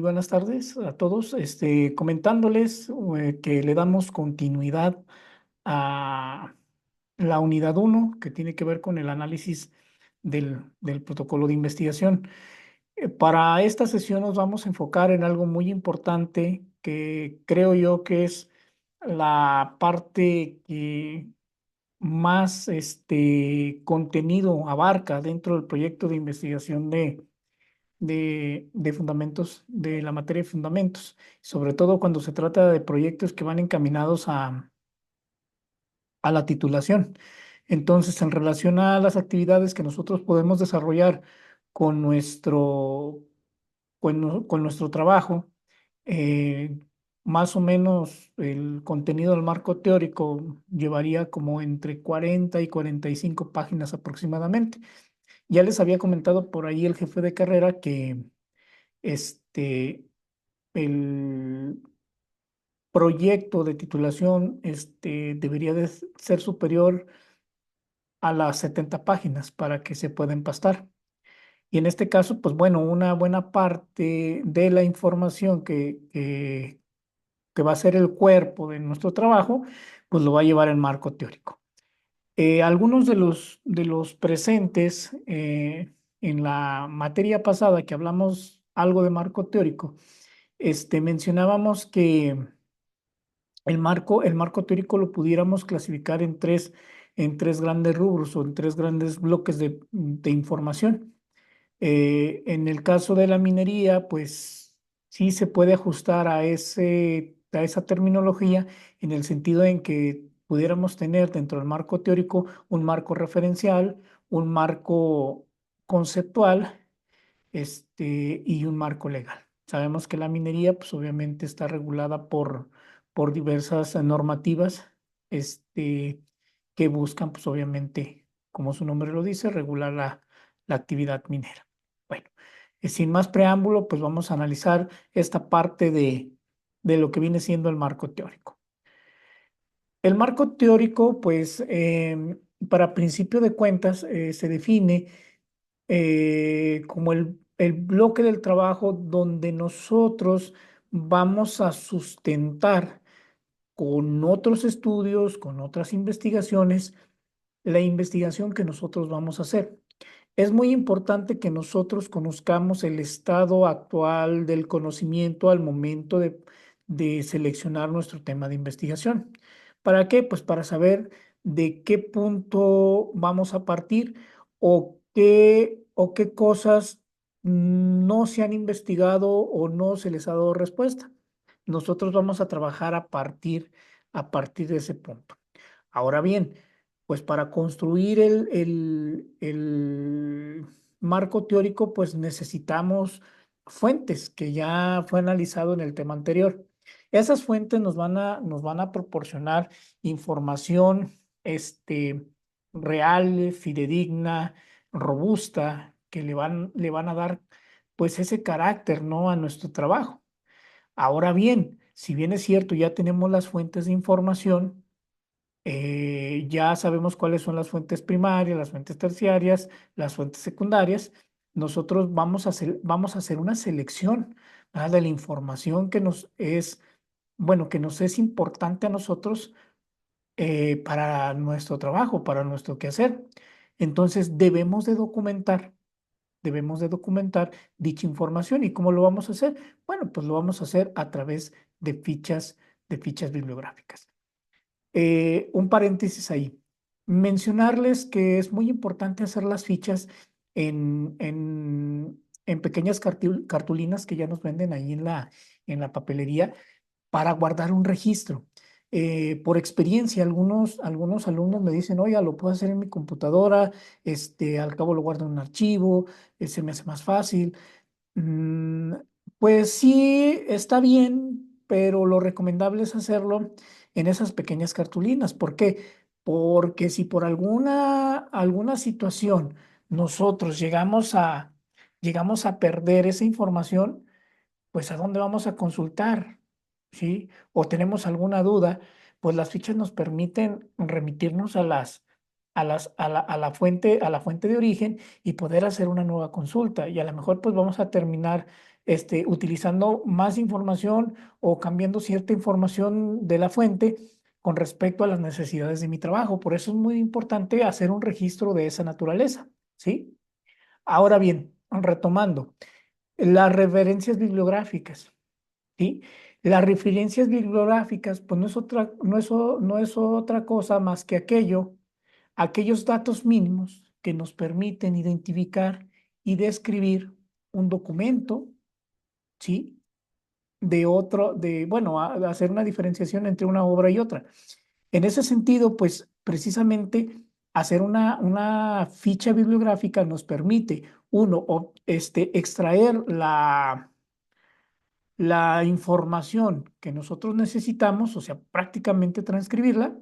buenas tardes a todos. Comentándoles que le damos continuidad a la unidad uno que tiene que ver con el análisis del protocolo de investigación. Para esta sesión nos vamos a enfocar en algo muy importante que creo yo que es la parte que más contenido abarca dentro del proyecto de investigación de fundamentos, de la materia de fundamentos, sobre todo cuando se trata de proyectos que van encaminados a la titulación. Entonces, en relación a las actividades que nosotros podemos desarrollar con con nuestro trabajo, eh, más o menos el contenido del marco teórico llevaría como entre 40 y 45 páginas aproximadamente. Ya les había comentado por ahí el jefe de carrera que este, el proyecto de titulación debería de ser superior a las 70 páginas para que se pueda empastar. Y en este caso, pues bueno, una buena parte de la información que va a ser el cuerpo de nuestro trabajo, pues lo va a llevar el marco teórico. Algunos de los presentes en la materia pasada que hablamos algo de marco teórico, mencionábamos que el marco teórico lo pudiéramos clasificar en tres grandes rubros o en tres grandes bloques de información. En el caso de la minería, pues sí se puede ajustar a esa terminología en el sentido en que pudiéramos tener dentro del marco teórico un marco referencial, un marco conceptual, y un marco legal. Sabemos que la minería, pues obviamente está regulada por diversas normativas, que buscan, pues obviamente, como su nombre lo dice, regular la actividad minera. Bueno, sin más preámbulo, pues vamos a analizar esta parte de lo que viene siendo el marco teórico. El marco teórico, pues, para principio de cuentas, se define como el bloque del trabajo donde nosotros vamos a sustentar con otros estudios, con otras investigaciones, la investigación que nosotros vamos a hacer. Es muy importante que nosotros conozcamos el estado actual del conocimiento al momento de seleccionar nuestro tema de investigación. ¿Para qué? Pues para saber de qué punto vamos a partir o qué cosas no se han investigado o no se les ha dado respuesta. Nosotros vamos a trabajar a partir de ese punto. Ahora bien, pues para construir el marco teórico, pues necesitamos fuentes que ya fue analizado en el tema anterior. Esas fuentes nos van a proporcionar información real, fidedigna, robusta, que le van a dar pues ese carácter, ¿no? A nuestro trabajo. Ahora bien, si bien es cierto, ya tenemos las fuentes de información, ya sabemos cuáles son las fuentes primarias, las fuentes terciarias, las fuentes secundarias. Nosotros vamos a hacer una selección, ¿verdad? De la información que nos es, bueno, que nos es importante a nosotros para nuestro trabajo, para nuestro quehacer. Entonces, debemos de documentar dicha información. ¿Y cómo lo vamos a hacer? Bueno, pues lo vamos a hacer a través de fichas bibliográficas. Un paréntesis ahí. Mencionarles que es muy importante hacer las fichas en pequeñas cartulinas que ya nos venden ahí en la papelería para guardar un registro. Por experiencia, algunos alumnos me dicen, oiga, lo puedo hacer en mi computadora, al cabo lo guardo en un archivo, se me hace más fácil. Mm, pues sí, está bien, pero lo recomendable es hacerlo en esas pequeñas cartulinas. ¿Por qué? Porque si por alguna situación nosotros llegamos a perder esa información, pues ¿a dónde vamos a consultar? ¿Sí? O tenemos alguna duda, pues las fichas nos permiten remitirnos a la fuente de origen y poder hacer una nueva consulta. Y a lo mejor pues vamos a terminar utilizando más información o cambiando cierta información de la fuente con respecto a las necesidades de mi trabajo. Por eso es muy importante hacer un registro de esa naturaleza, ¿sí? Ahora bien, retomando, las referencias bibliográficas, ¿sí? Las referencias bibliográficas, pues no es otra cosa más que aquellos datos mínimos que nos permiten identificar y describir un documento, ¿sí? Bueno, hacer una diferenciación entre una obra y otra. En ese sentido, pues precisamente hacer una ficha bibliográfica nos permite, uno, extraer la información que nosotros necesitamos, o sea, prácticamente transcribirla,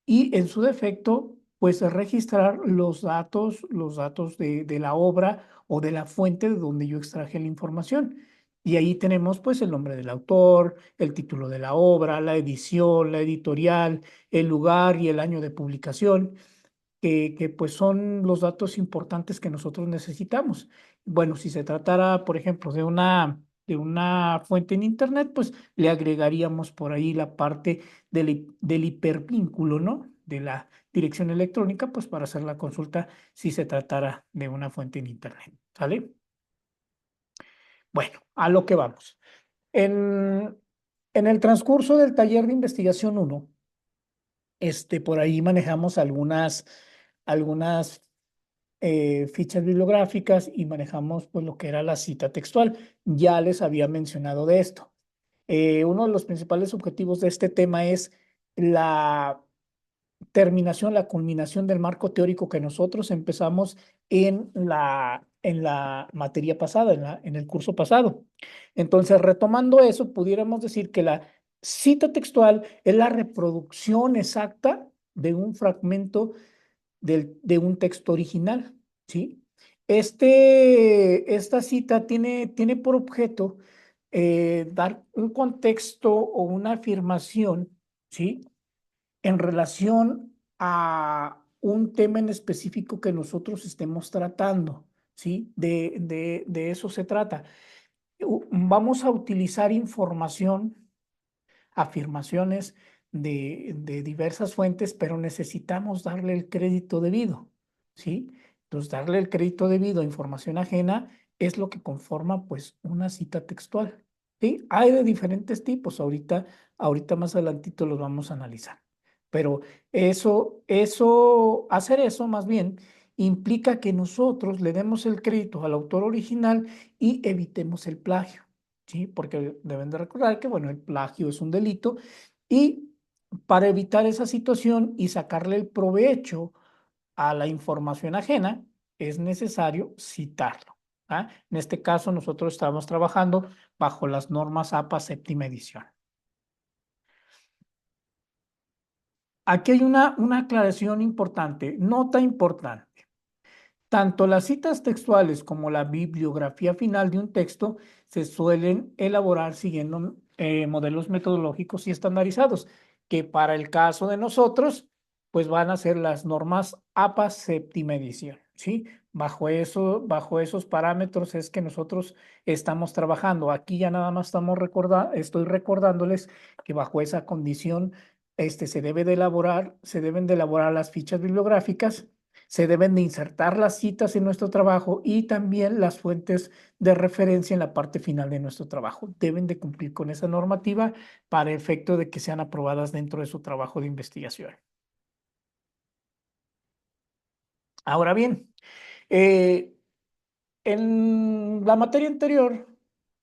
y en su defecto, pues registrar los datos de la obra o de la fuente de donde yo extraje la información. Y ahí tenemos pues el nombre del autor, el título de la obra, la edición, la editorial, el lugar y el año de publicación pues son los datos importantes que nosotros necesitamos. Bueno, si se tratara, por ejemplo, de una fuente en Internet, pues le agregaríamos por ahí la parte del hipervínculo, ¿no? De la dirección electrónica, pues para hacer la consulta si se tratara de una fuente en Internet, ¿sale? Bueno, a lo que vamos. En, en el transcurso del taller de investigación uno por ahí manejamos algunas fichas bibliográficas y manejamos pues lo que era la cita textual. Ya les había mencionado de esto. Uno de los principales objetivos de este tema es la terminación, la culminación del marco teórico que nosotros empezamos en la materia pasada, en el curso pasado. Entonces, retomando eso, pudiéramos decir que la cita textual es la reproducción exacta de un fragmento de un texto original, ¿sí? Esta cita tiene por objeto dar un contexto o una afirmación, ¿sí? En relación a un tema en específico que nosotros estemos tratando, ¿sí? De eso se trata. Vamos a utilizar información, afirmaciones de diversas fuentes, pero necesitamos darle el crédito debido, ¿sí? Entonces, darle el crédito debido a información ajena es lo que conforma, pues, una cita textual, ¿sí? Hay de diferentes tipos, ahorita más adelantito los vamos a analizar. Pero hacer eso más bien implica que nosotros le demos el crédito al autor original y evitemos el plagio, ¿sí? Porque deben de recordar que, bueno, el plagio es un delito y para evitar esa situación y sacarle el provecho a la información ajena, es necesario citarlo. ¿Ah? En este caso, nosotros estamos trabajando bajo las normas APA séptima edición. Aquí hay una aclaración importante, nota importante. Tanto las citas textuales como la bibliografía final de un texto se suelen elaborar siguiendo modelos metodológicos y estandarizados, que para el caso de nosotros, pues van a ser las normas APA séptima edición, ¿sí? Bajo esos parámetros es que nosotros estamos trabajando. Aquí ya nada más estoy recordándoles que bajo esa condición, se deben de elaborar las fichas bibliográficas, se deben de insertar las citas en nuestro trabajo y también las fuentes de referencia en la parte final de nuestro trabajo. Deben de cumplir con esa normativa para efecto de que sean aprobadas dentro de su trabajo de investigación. Ahora bien, eh, en la materia anterior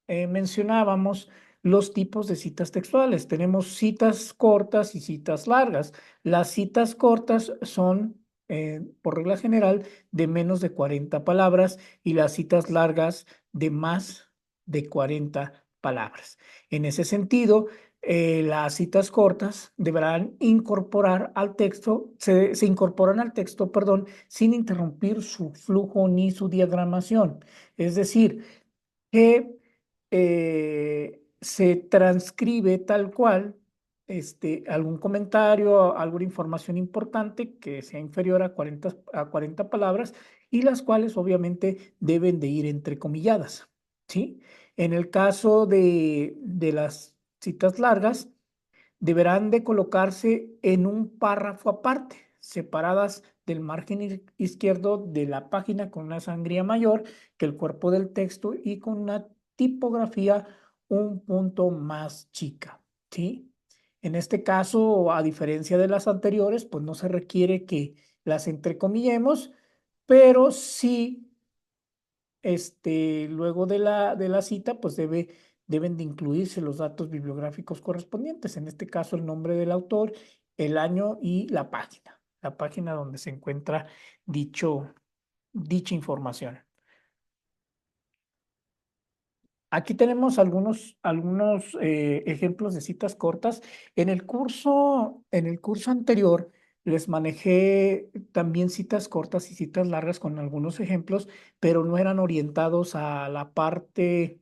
mencionábamos los tipos de citas textuales. Tenemos citas cortas y citas largas. Las citas cortas son, por regla general, de menos de 40 palabras y las citas largas de más de 40 palabras. En ese sentido, las citas cortas deberán incorporar al texto, se incorporan al texto, perdón, sin interrumpir su flujo ni su diagramación. Es decir, que se transcribe tal cual algún comentario, alguna información importante que sea inferior a 40 palabras y las cuales obviamente deben de ir entrecomilladas. ¿sí? En el caso de las citas largas, deberán de colocarse en un párrafo aparte, separadas del margen izquierdo de la página con una sangría mayor que el cuerpo del texto y con una tipografía un punto más chica, ¿sí? En este caso, a diferencia de las anteriores, pues no se requiere que las entrecomillemos, pero sí luego de la cita, pues deben de incluirse los datos bibliográficos correspondientes, en este caso el nombre del autor, el año y la página donde se encuentra dicha información. Aquí tenemos algunos ejemplos de citas cortas. En el curso anterior les manejé también citas cortas y citas largas con algunos ejemplos, pero no eran orientados a la parte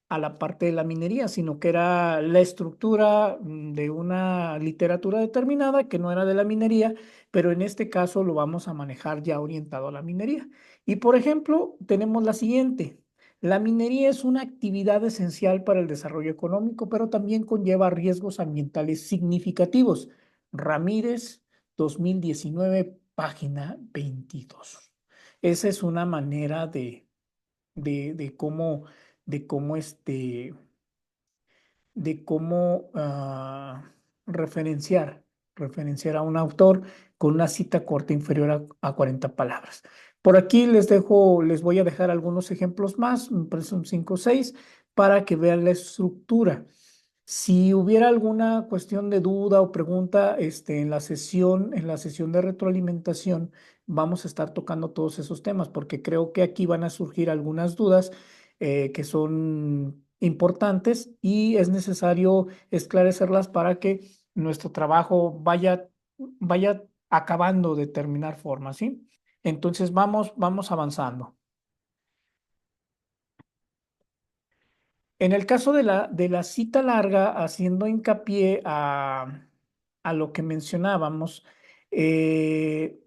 de la minería, sino que era la estructura de una literatura determinada que no era de la minería, pero en este caso lo vamos a manejar ya orientado a la minería. Y por ejemplo, tenemos la siguiente. La minería es una actividad esencial para el desarrollo económico, pero también conlleva riesgos ambientales significativos. Ramírez, 2019, página 22. Esa es una manera de cómo, de cómo de cómo referenciar a un autor con una cita corta inferior a 40 palabras. Por aquí les voy a dejar algunos ejemplos más, me parece un 5 o 6, para que vean la estructura. Si hubiera alguna cuestión de duda o pregunta, en la sesión de retroalimentación, vamos a estar tocando todos esos temas, porque creo que aquí van a surgir algunas dudas que son importantes y es necesario esclarecerlas para que nuestro trabajo vaya acabando de terminar forma, ¿sí? Entonces vamos avanzando. En el caso de la cita larga, haciendo hincapié a lo que mencionábamos, eh,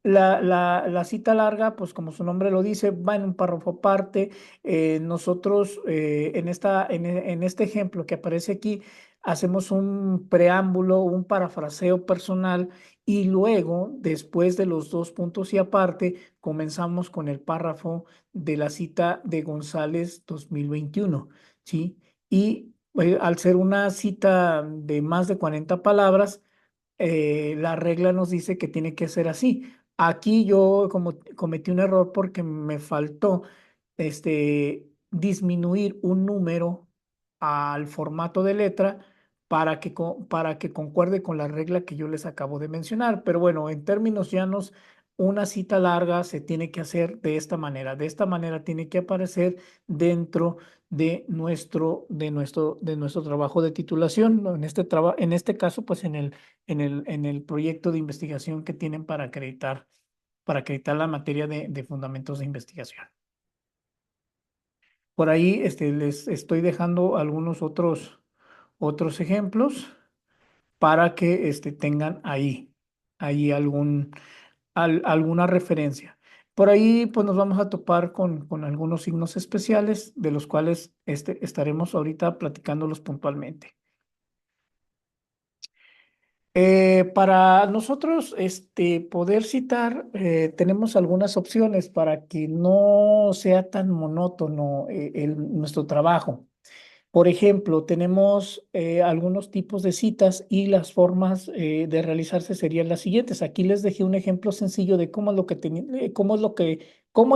la cita larga, pues como su nombre lo dice, va en un párrafo aparte. Nosotros en este ejemplo que aparece aquí, hacemos un preámbulo, un parafraseo personal y luego, después de los dos puntos y aparte, comenzamos con el párrafo de la cita de González 2021. ¿Sí? Y al ser una cita de más de 40 palabras, la regla nos dice que tiene que ser así. Aquí yo como cometí un error porque me faltó disminuir un número al formato de letra para que concuerde con la regla que yo les acabo de mencionar. Pero bueno, en términos llanos, una cita larga se tiene que hacer de esta manera. De esta manera tiene que aparecer dentro de nuestro trabajo de titulación, ¿no? En este caso, pues en el proyecto de investigación que tienen para acreditar la materia de fundamentos de investigación. Por ahí les estoy dejando algunos otros ejemplos para que tengan ahí alguna referencia. Por ahí pues nos vamos a topar con algunos signos especiales de los cuales estaremos ahorita platicándolos puntualmente. Para nosotros poder citar, tenemos algunas opciones para que no sea tan monótono nuestro trabajo. Por ejemplo, tenemos algunos tipos de citas y las formas de realizarse serían las siguientes. Aquí les dejé un ejemplo sencillo de cómo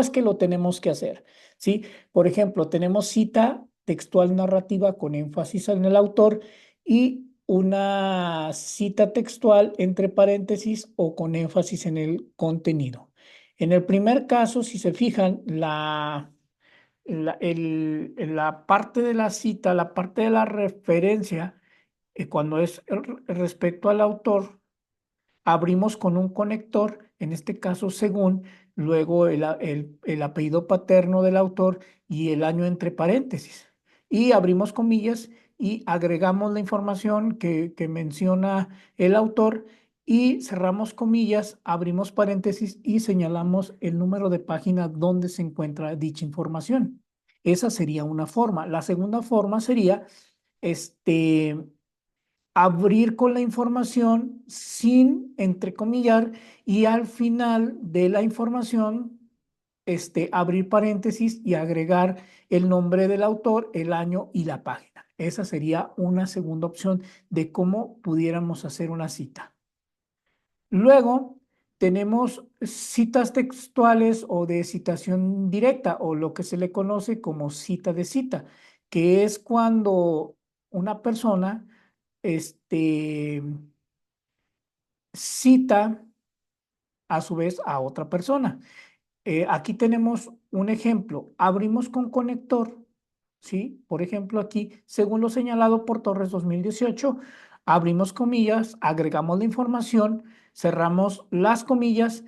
es que lo tenemos que hacer. ¿Sí? Por ejemplo, tenemos cita textual narrativa con énfasis en el autor y una cita textual entre paréntesis o con énfasis en el contenido. En el primer caso, si se fijan, la parte de la cita, la parte de la referencia, cuando es respecto al autor, abrimos con un conector, en este caso según, luego el apellido paterno del autor y el año entre paréntesis. Y abrimos comillas y agregamos la información que menciona el autor y cerramos comillas, abrimos paréntesis y señalamos el número de página donde se encuentra dicha información. Esa sería una forma. La segunda forma sería, este, abrir con la información sin entrecomillar y al final de la información, abrir paréntesis y agregar el nombre del autor, el año y la página. Esa sería una segunda opción de cómo pudiéramos hacer una cita. Luego tenemos citas textuales o de citación directa o lo que se le conoce como cita de cita, que es cuando una persona este, cita a su vez a otra persona. Aquí tenemos un ejemplo. Abrimos con conector, ¿sí? Por ejemplo, aquí, según lo señalado por Torres 2018, abrimos comillas, agregamos la información, cerramos las comillas,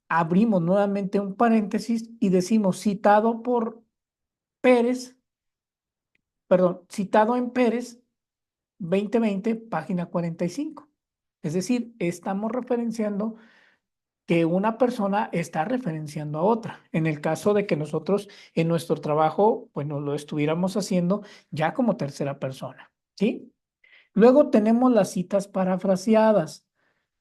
abrimos nuevamente un paréntesis y decimos citado por Pérez, perdón, citado en Pérez 2020, página 45. Es decir, estamos referenciando que una persona está referenciando a otra. En el caso de que nosotros en nuestro trabajo, bueno, lo estuviéramos haciendo ya como tercera persona, ¿sí? Luego tenemos las citas parafraseadas.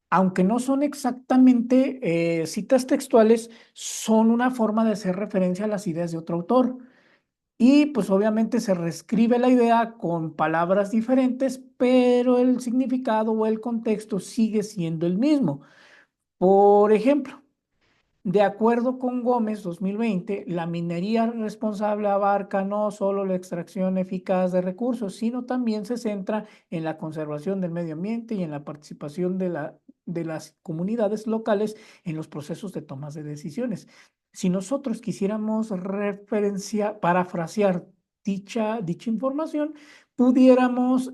Aunque no son exactamente citas textuales, son una forma de hacer referencia a las ideas de otro autor. Y pues obviamente se reescribe la idea con palabras diferentes, pero el significado o el contexto sigue siendo el mismo. Por ejemplo, de acuerdo con Gómez 2020, la minería responsable abarca no solo la extracción eficaz de recursos, sino también se centra en la conservación del medio ambiente y en la participación de las comunidades locales en los procesos de tomas de decisiones. Si nosotros quisiéramos parafrasear dicha información, pudiéramos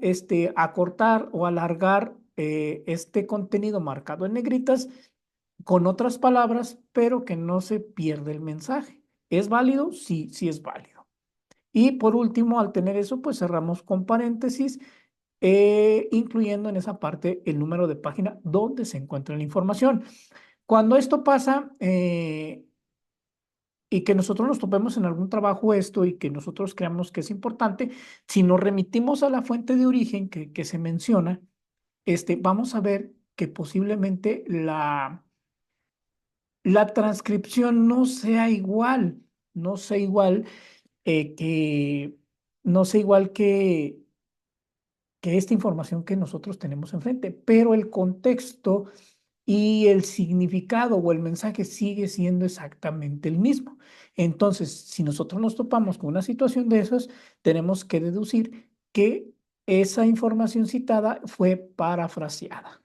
acortar o alargar este contenido marcado en negritas con otras palabras, pero que no se pierde el mensaje. ¿Es válido? Sí, sí es válido. Y por último, al tener eso, pues cerramos con paréntesis, incluyendo en esa parte el número de página donde se encuentra la información. Cuando esto pasa y que nosotros nos topemos en algún trabajo esto y que nosotros creamos que es importante, si nos remitimos a la fuente de origen que se menciona, vamos a ver que posiblemente la transcripción no sea igual, no sea igual que, no sea igual que esta información que nosotros tenemos enfrente, pero el contexto y el significado o el mensaje sigue siendo exactamente el mismo. Entonces, si nosotros nos topamos con una situación de esas, tenemos que deducir que esa información citada fue parafraseada.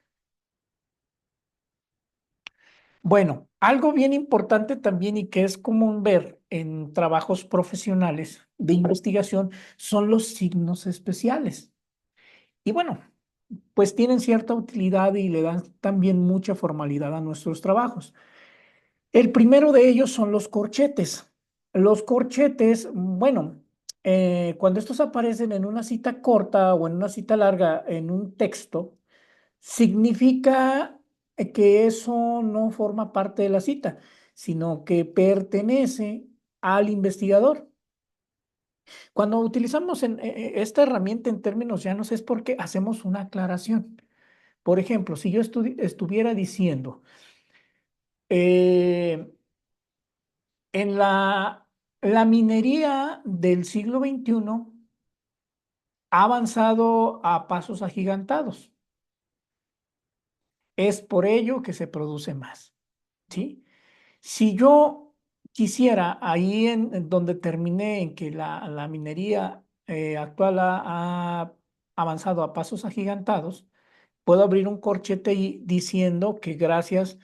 Bueno, algo bien importante también y que es común ver en trabajos profesionales de investigación son los signos especiales. Y bueno, pues tienen cierta utilidad y le dan también mucha formalidad a nuestros trabajos. El primero de ellos son los corchetes. Los corchetes, bueno, cuando estos aparecen en una cita corta o en una cita larga en un texto, significa que eso no forma parte de la cita, sino que pertenece al investigador. Cuando utilizamos esta herramienta en términos llanos es porque hacemos una aclaración. Por ejemplo, si yo estuviera diciendo, eh, en la minería del siglo XXI ha avanzado a pasos agigantados. Es por ello que se produce más, ¿sí? Si yo quisiera, ahí en donde terminé, en que la minería actual ha avanzado a pasos agigantados, puedo abrir un corchete y diciendo que gracias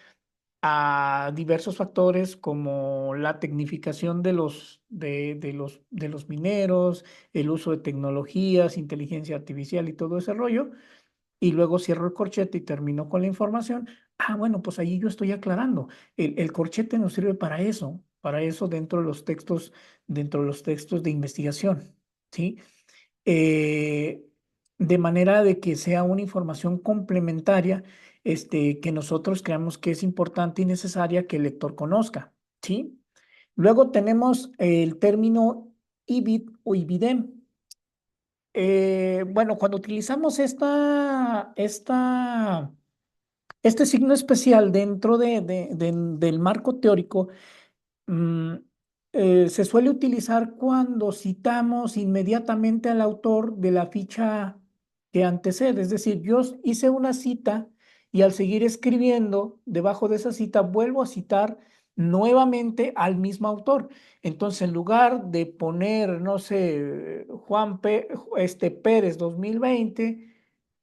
a diversos factores como la tecnificación de los mineros, el uso de tecnologías, inteligencia artificial y todo ese rollo, y luego cierro el corchete y termino con la información. Ah, bueno, pues ahí yo estoy aclarando. El corchete nos sirve para eso dentro de los textos de investigación, ¿sí? Eh, de manera de que sea una información complementaria, que nosotros creamos que es importante y necesaria que el lector conozca, ¿sí? Luego tenemos el término IBID o IBIDEM. Bueno, cuando utilizamos este signo especial dentro del marco teórico, Mm, se suele utilizar cuando citamos inmediatamente al autor de la ficha que antecede. Es decir, yo hice una cita y al seguir escribiendo debajo de esa cita vuelvo a citar nuevamente al mismo autor. Entonces, en lugar de poner, no sé, Pérez 2020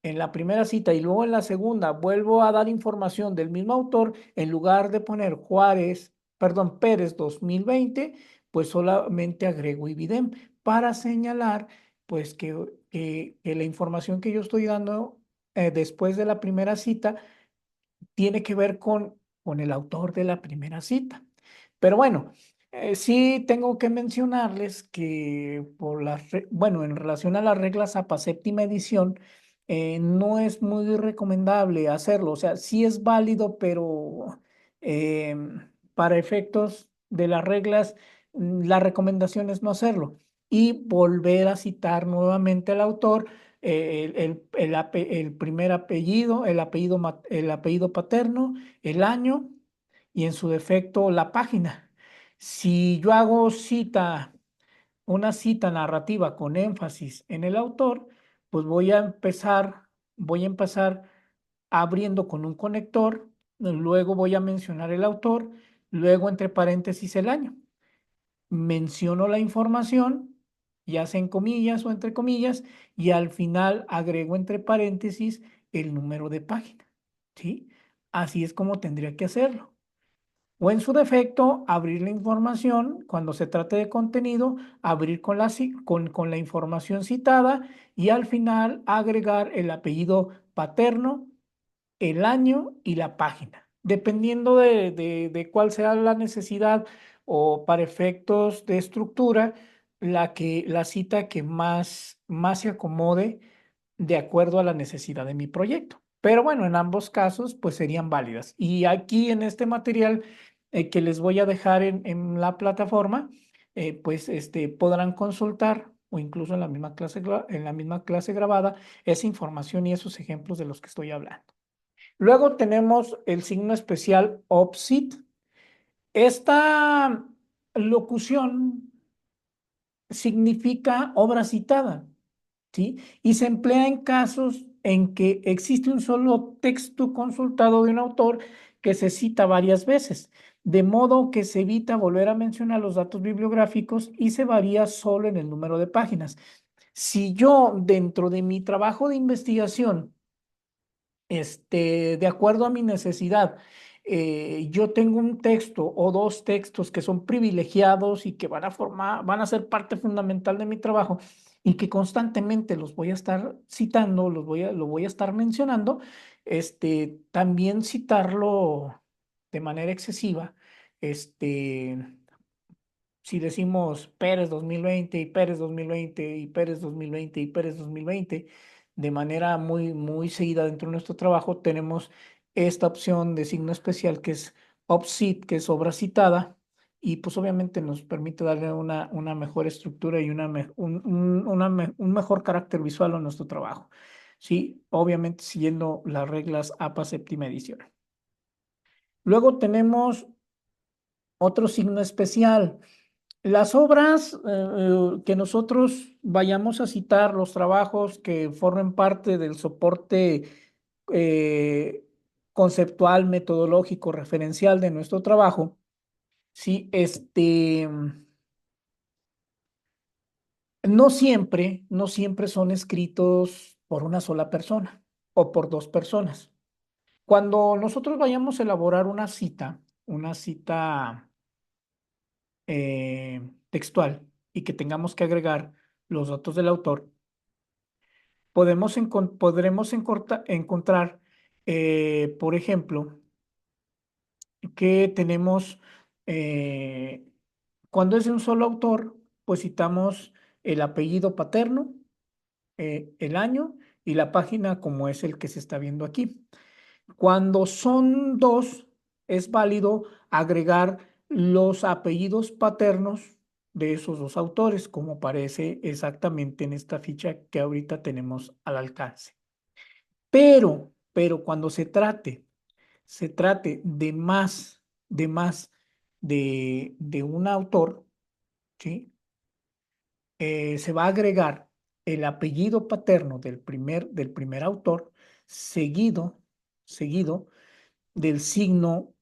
en la primera cita y luego en la segunda vuelvo a dar información del mismo autor, en lugar de poner Pérez 2020, pues solamente agrego IBIDEM para señalar pues que la información que yo estoy dando después de la primera cita tiene que ver con el autor de la primera cita. Pero bueno, sí tengo que mencionarles que bueno, en relación a las reglas APA séptima edición, no es muy recomendable hacerlo. O sea, sí es válido, pero para efectos de las reglas, la recomendación es no hacerlo y volver a citar nuevamente al autor el primer apellido, el apellido paterno, el año y en su defecto la página. Si yo hago una cita narrativa con énfasis en el autor, pues voy a empezar abriendo con un conector, luego voy a mencionar el autor, luego entre paréntesis el año. Menciono la información, ya sea en comillas o entre comillas, y al final agrego entre paréntesis el número de página, ¿sí? Así es como tendría que hacerlo. O en su defecto, abrir la información, cuando se trate de contenido, abrir con la información citada y al final agregar el apellido paterno, el año y la página, dependiendo de cuál sea la necesidad o para efectos de estructura, la cita que más se acomode de acuerdo a la necesidad de mi proyecto. Pero bueno, en ambos casos, pues serían válidas. Y aquí en este material que les voy a dejar en la plataforma, pues podrán consultar o incluso en la misma clase grabada esa información y esos ejemplos de los que estoy hablando. Luego tenemos el signo especial OPSIT. Esta locución significa obra citada, ¿sí? Y se emplea en casos en que existe un solo texto consultado de un autor que se cita varias veces, de modo que se evita volver a mencionar los datos bibliográficos y se varía solo en el número de páginas. Si yo, dentro de mi trabajo de investigación, de acuerdo a mi necesidad, yo tengo un texto o dos textos que son privilegiados y que van a ser parte fundamental de mi trabajo y que constantemente los voy a estar citando, lo voy a estar mencionando, también citarlo de manera excesiva, este, si decimos Pérez 2020 y Pérez 2020 y Pérez 2020 y Pérez 2020, de manera muy, muy seguida dentro de nuestro trabajo, tenemos esta opción de signo especial que es OPSIT, que es obra citada, y pues obviamente nos permite darle una mejor estructura y un mejor carácter visual a nuestro trabajo. Sí, obviamente siguiendo las reglas APA séptima edición. Luego tenemos otro signo especial. Las obras que nosotros vayamos a citar, los trabajos que formen parte del soporte eh, conceptual, metodológico, referencial de nuestro trabajo, sí, no siempre son escritos por una sola persona o por dos personas. Cuando nosotros vayamos a elaborar una cita textual y que tengamos que agregar los datos del autor, podremos encontrar, por ejemplo, que tenemos, cuando es de un solo autor, pues citamos el apellido paterno, el año y la página como es el que se está viendo aquí. Cuando son dos, es válido agregar los apellidos paternos de esos dos autores, como aparece exactamente en esta ficha que ahorita tenemos al alcance. Pero cuando se trate de un autor, ¿sí? Se va a agregar el apellido paterno del primer autor, seguido del signo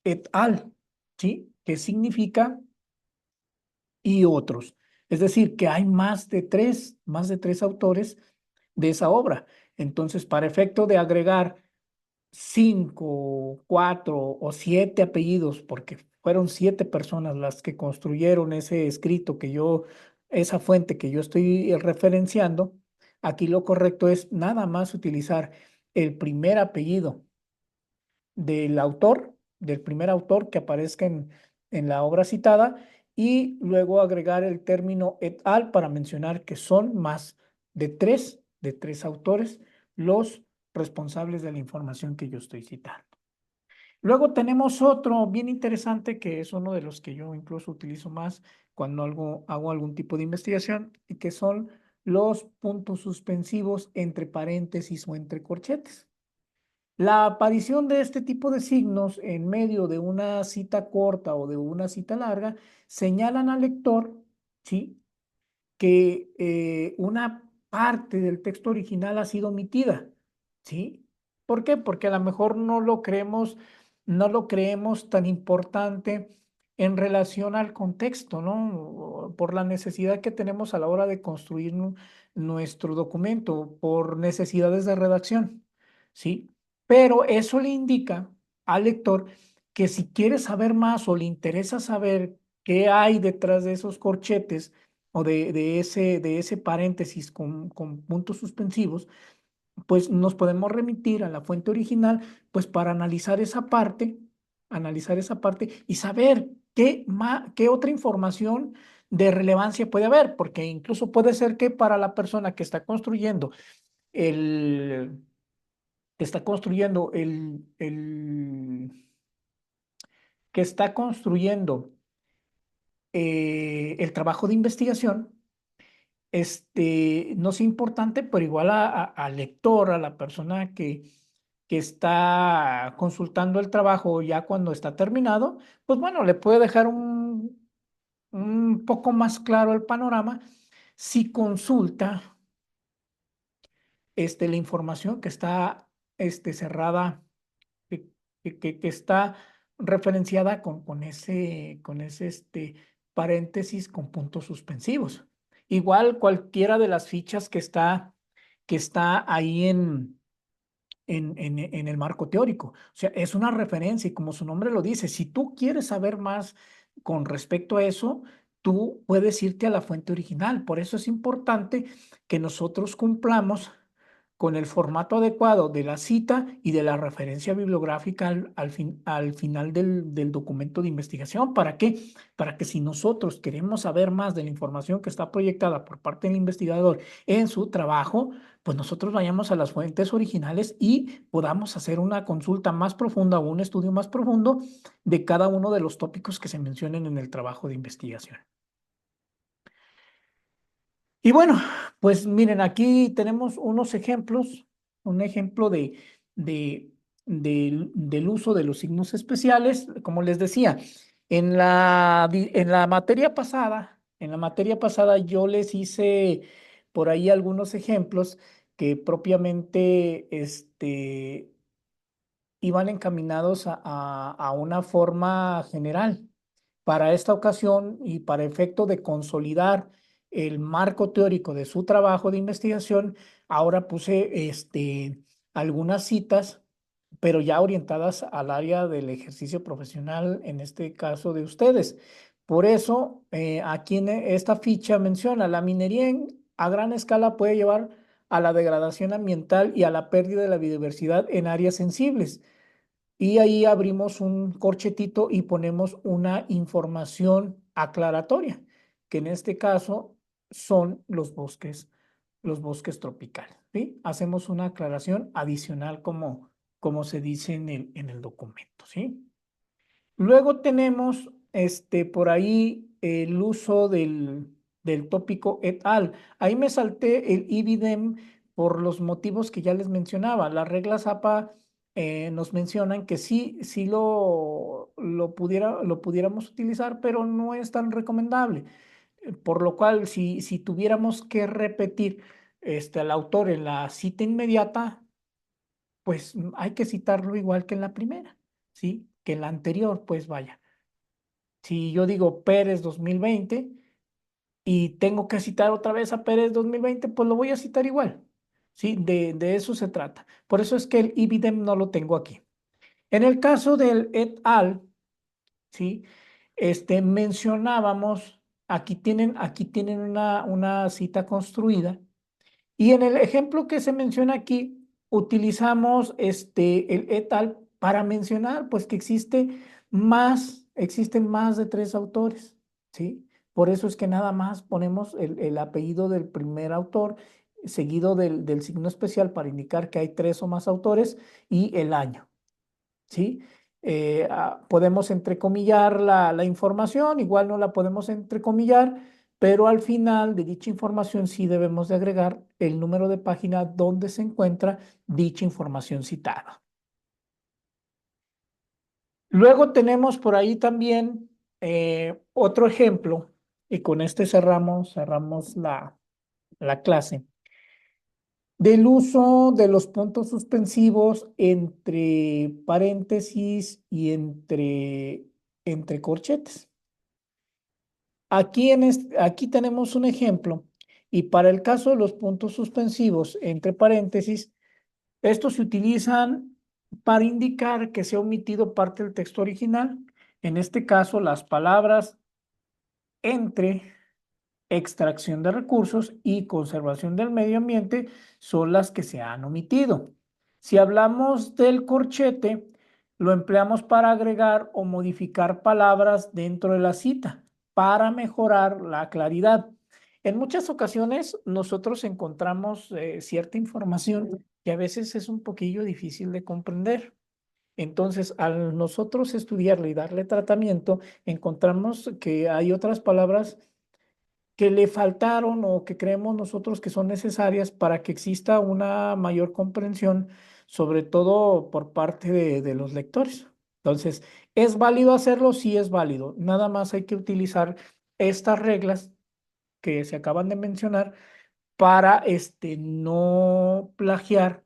et al, ¿sí? Que significa y otros. Es decir, que hay más de tres autores de esa obra. Entonces, para efecto de agregar 5, 4 o 7 apellidos, porque fueron 7 personas las que construyeron ese escrito esa fuente que yo estoy referenciando, aquí lo correcto es nada más utilizar el primer apellido del primer autor que aparezca en la obra citada, y luego agregar el término et al para mencionar que son más de tres autores los responsables de la información que yo estoy citando. Luego tenemos otro bien interesante que es uno de los que yo incluso utilizo más cuando hago algún tipo de investigación, y que son los puntos suspensivos entre paréntesis o entre corchetes. La aparición de este tipo de signos en medio de una cita corta o de una cita larga señalan al lector, ¿sí? Que una parte del texto original ha sido omitida, ¿sí? ¿Por qué? Porque a lo mejor no lo creemos tan importante en relación al contexto, ¿no? Por la necesidad que tenemos a la hora de construir nuestro documento, por necesidades de redacción, ¿sí? Pero eso le indica al lector que si quiere saber más o le interesa saber qué hay detrás de esos corchetes, o de ese paréntesis con puntos suspensivos, pues nos podemos remitir a la fuente original, pues para analizar esa parte y saber qué otra información de relevancia puede haber, porque incluso puede ser que para la persona el, que está construyendo que está construyendo el trabajo de investigación, no sea importante, pero igual al lector, a la persona que está consultando el trabajo ya cuando está terminado, pues bueno, le puede dejar un poco más claro el panorama si consulta la información que está cerrada, que está referenciada con ese paréntesis con puntos suspensivos. Igual cualquiera de las fichas que está ahí en el marco teórico. O sea, es una referencia y como su nombre lo dice, si tú quieres saber más con respecto a eso, tú puedes irte a la fuente original. Por eso es importante que nosotros cumplamos con el formato adecuado de la cita y de la referencia bibliográfica al final del documento de investigación. ¿Para qué? Para que si nosotros queremos saber más de la información que está proyectada por parte del investigador en su trabajo, pues nosotros vayamos a las fuentes originales y podamos hacer una consulta más profunda o un estudio más profundo de cada uno de los tópicos que se mencionen en el trabajo de investigación. Y bueno, pues miren, aquí tenemos unos ejemplos, un ejemplo del uso de los signos especiales. Como les decía, en la materia pasada yo les hice por ahí algunos ejemplos que propiamente iban encaminados a una forma general. Para esta ocasión y para efecto de consolidar el marco teórico de su trabajo de investigación, ahora puse algunas citas, pero ya orientadas al área del ejercicio profesional, en este caso de ustedes. Por eso, aquí en esta ficha menciona, la minería a gran escala puede llevar a la degradación ambiental y a la pérdida de la biodiversidad en áreas sensibles. Y ahí abrimos un corchetito y ponemos una información aclaratoria, que en este caso son los bosques tropicales, ¿sí? Hacemos una aclaración adicional como se dice en el documento, ¿sí? Luego tenemos por ahí el uso del tópico et al. Ahí me salté el IBIDEM por los motivos que ya les mencionaba. Las reglas APA nos mencionan que sí, sí lo pudiéramos utilizar, pero no es tan recomendable. Por lo cual, si tuviéramos que repetir al autor en la cita inmediata, pues hay que citarlo igual que en la primera, ¿sí? Que en la anterior, pues vaya. Si yo digo Pérez 2020 y tengo que citar otra vez a Pérez 2020, pues lo voy a citar igual, ¿sí? De eso se trata. Por eso es que el IBIDEM no lo tengo aquí. En el caso del et al, ¿sí? Mencionábamos, aquí tienen una cita construida y en el ejemplo que se menciona aquí, utilizamos el et al para mencionar pues que existen más de tres autores, ¿sí? Por eso es que nada más ponemos el apellido del primer autor, seguido del signo especial para indicar que hay tres o más autores y el año. ¿Sí? Podemos entrecomillar la información, igual no la podemos entrecomillar, pero al final de dicha información sí debemos de agregar el número de página donde se encuentra dicha información citada. Luego tenemos por ahí también otro ejemplo, y con este cerramos la clase, del uso de los puntos suspensivos entre paréntesis y entre corchetes. Aquí tenemos un ejemplo y para el caso de los puntos suspensivos entre paréntesis, estos se utilizan para indicar que se ha omitido parte del texto original. En este caso, las palabras entre extracción de recursos y conservación del medio ambiente son las que se han omitido. Si hablamos del corchete, lo empleamos para agregar o modificar palabras dentro de la cita para mejorar la claridad. En muchas ocasiones nosotros encontramos cierta información que a veces es un poquillo difícil de comprender. Entonces, al nosotros estudiarle y darle tratamiento, encontramos que hay otras palabras que le faltaron o que creemos nosotros que son necesarias para que exista una mayor comprensión, sobre todo por parte de los lectores. Entonces, ¿es válido hacerlo? Sí es válido. Nada más hay que utilizar estas reglas que se acaban de mencionar para no plagiar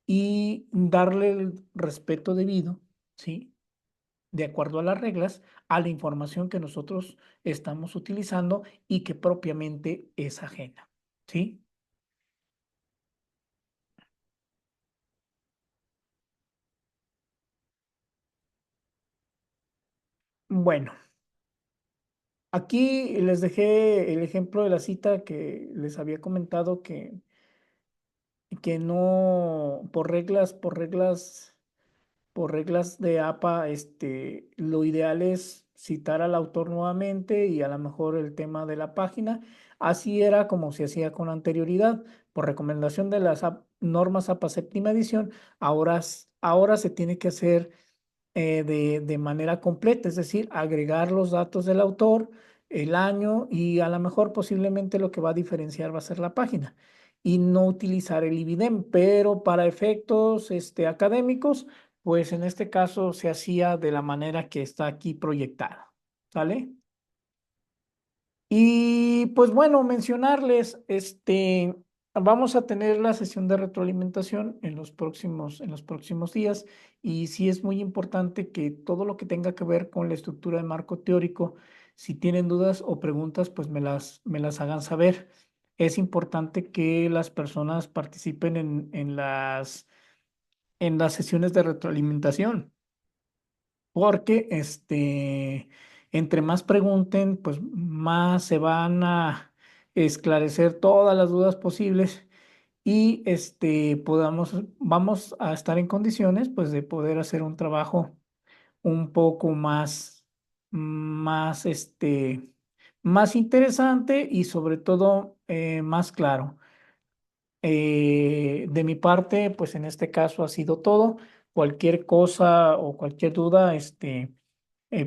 y darle el respeto debido, ¿sí? De acuerdo a las reglas, a la información que nosotros estamos utilizando y que propiamente es ajena. ¿Sí? Bueno, aquí les dejé el ejemplo de la cita que les había comentado que no, por reglas de APA, lo ideal es citar al autor nuevamente y a lo mejor el tema de la página. Así era como se hacía con anterioridad. Por recomendación de las normas APA séptima edición, ahora se tiene que hacer de manera completa, es decir, agregar los datos del autor, el año y a lo mejor posiblemente lo que va a diferenciar va a ser la página y no utilizar el IBIDEM, pero para efectos académicos, pues en este caso se hacía de la manera que está aquí proyectada, ¿sale? Y pues bueno, mencionarles, vamos a tener la sesión de retroalimentación en los próximos días y sí es muy importante que todo lo que tenga que ver con la estructura de marco teórico, si tienen dudas o preguntas, pues me las hagan saber. Es importante que las personas participen en las sesiones de retroalimentación porque entre más pregunten, pues más se van a esclarecer todas las dudas posibles y vamos a estar en condiciones pues de poder hacer un trabajo un poco más interesante y sobre todo más claro. De mi parte, pues en este caso ha sido todo. Cualquier cosa o cualquier duda,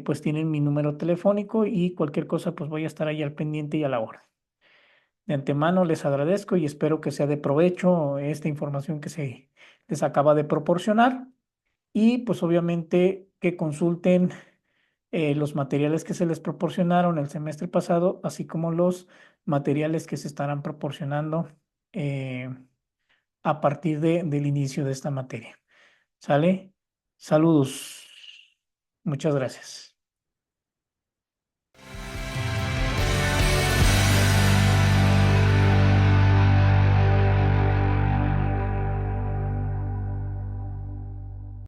pues tienen mi número telefónico y cualquier cosa, pues voy a estar ahí al pendiente y a la hora. De antemano les agradezco y espero que sea de provecho esta información que se les acaba de proporcionar y pues obviamente que consulten los materiales que se les proporcionaron el semestre pasado, así como los materiales que se estarán proporcionando eh, a partir del inicio de esta materia. ¿Sale? Saludos. Muchas gracias.